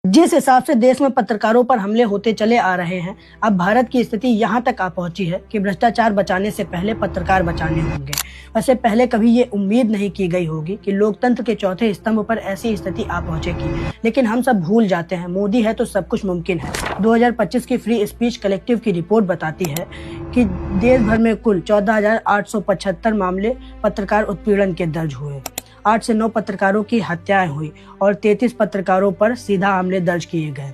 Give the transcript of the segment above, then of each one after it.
जिस हिसाब से देश में पत्रकारों पर हमले होते चले आ रहे हैं, अब भारत की स्थिति यहाँ तक आ पहुंची है कि भ्रष्टाचार बचाने से पहले पत्रकार बचाने होंगे। वैसे पहले कभी ये उम्मीद नहीं की गई होगी कि लोकतंत्र के चौथे स्तंभ पर ऐसी स्थिति आ पहुंचेगी, लेकिन हम सब भूल जाते हैं मोदी है तो सब कुछ मुमकिन है। 2025 की फ्री स्पीच कलेक्टिव की रिपोर्ट बताती है कि देश भर में कुल 14,875 मामले पत्रकार उत्पीड़न के दर्ज हुए। 8 से 9 पत्रकारों की हत्याएं हुई और 33 पत्रकारों पर सीधा मामले दर्ज किए गए।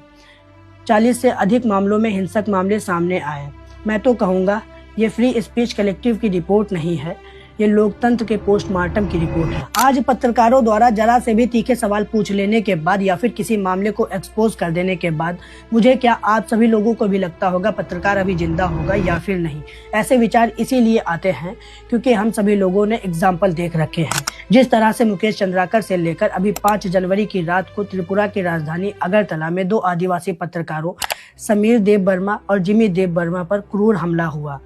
40 से अधिक मामलों में हिंसक मामले सामने आए। मैं तो कहूँगा ये फ्री स्पीच कलेक्टिव की रिपोर्ट नहीं है, ये लोकतंत्र के पोस्टमार्टम की रिपोर्ट है। आज पत्रकारों द्वारा जरा से भी तीखे सवाल पूछ लेने के बाद या फिर किसी मामले को एक्सपोज कर देने के बाद मुझे क्या आप सभी लोगों को भी लगता होगा पत्रकार अभी जिंदा होगा या फिर नहीं। ऐसे विचार इसीलिए आते हैं क्योंकि हम सभी लोगों ने एग्जाम्पल देख रखे हैं। जिस तरह से मुकेश चंद्राकर से लेकर अभी 5 जनवरी की रात को त्रिपुरा की राजधानी अगरतला में 2 आदिवासी पत्रकारों समीर देव वर्मा और जिमी देव वर्मा पर क्रूर हमला हुआ।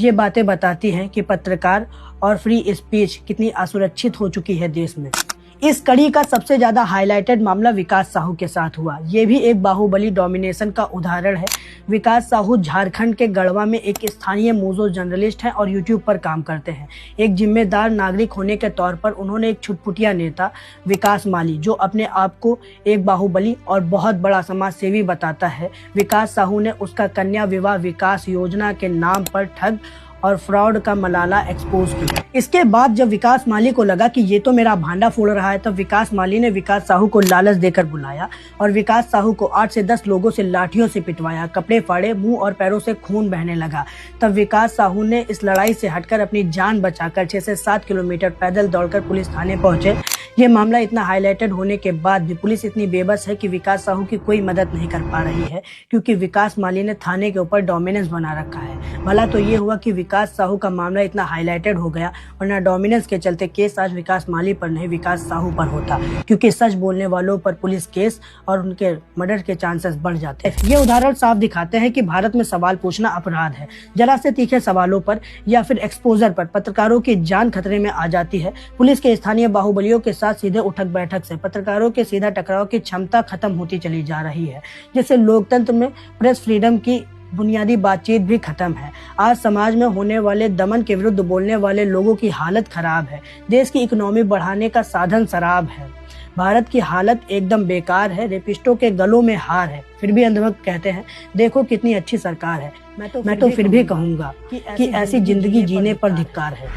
ये बातें बताती हैं कि पत्रकार और फ्री स्पीच कितनी असुरक्षित हो चुकी है देश में। इस कड़ी का सबसे ज्यादा हाईलाइटेड मामला विकास साहू के साथ हुआ। ये भी एक बाहुबली डोमिनेशन का उदाहरण है। विकास साहू झारखंड के गढ़वा में एक स्थानीय मूजो जर्नलिस्ट हैं और यूट्यूब पर काम करते हैं। एक जिम्मेदार नागरिक होने के तौर पर उन्होंने एक छुटपुटिया नेता विकास माली, जो अपने आप को एक बाहुबली और बहुत बड़ा समाज सेवी बताता है, विकास साहू ने उसका कन्या विवाह विकास योजना के नाम पर ठग और फ्रॉड का मलाला एक्सपोज किया। इसके बाद जब विकास माली को लगा कि ये तो मेरा भांडा फोड़ रहा है, तब विकास माली ने विकास साहू को लालच देकर बुलाया और विकास साहू को 8 से 10 लोगों से लाठियों से पिटवाया, कपड़े फाड़े, मुंह और पैरों से खून बहने लगा। तब विकास साहू ने इस लड़ाई से हटकर अपनी जान बचाकर 6 से 7 किलोमीटर पैदल दौड़कर पुलिस थाने पहुंचे। ये मामला इतना हाईलाइटेड होने के बाद भी पुलिस इतनी बेबस है कि विकास साहू की कोई मदद नहीं कर पा रही है, क्योंकि विकास माली ने थाने के ऊपर डोमिनेंस बना रखा है। भला तो ये हुआ कि विकास साहू का मामला इतना हाईलाइटेड हो गया, वरना डोमिनेंस के चलते केस आज विकास माली पर नहीं विकास साहू पर होता, क्योंकि सच बोलने वालों पर पुलिस केस और उनके मर्डर के चांसेस बढ़ जाते हैं। ये उदाहरण साफ दिखाते हैं कि भारत में सवाल पूछना अपराध है। जरा से तीखे सवालों पर या फिर एक्सपोजर पर पत्रकारों की जान खतरे में आ जाती है। पुलिस के स्थानीय बाहुबलियों के साथ सीधे उठक बैठक से पत्रकारों के सीधा टकराव की क्षमता खत्म होती चली जा रही है, जिससे लोकतंत्र में प्रेस फ्रीडम की बुनियादी बातचीत भी खत्म है। आज समाज में होने वाले दमन के विरुद्ध बोलने वाले लोगों की हालत खराब है। देश की इकोनॉमी बढ़ाने का साधन शराब है। भारत की हालत एकदम बेकार है। रेपिस्टों के गलों में हार है, फिर भी अंधभक्त कहते हैं देखो कितनी अच्छी सरकार है। मैं तो फिर भी कहूंगा कि ऐसी जिंदगी जीने पर धिक्कार है।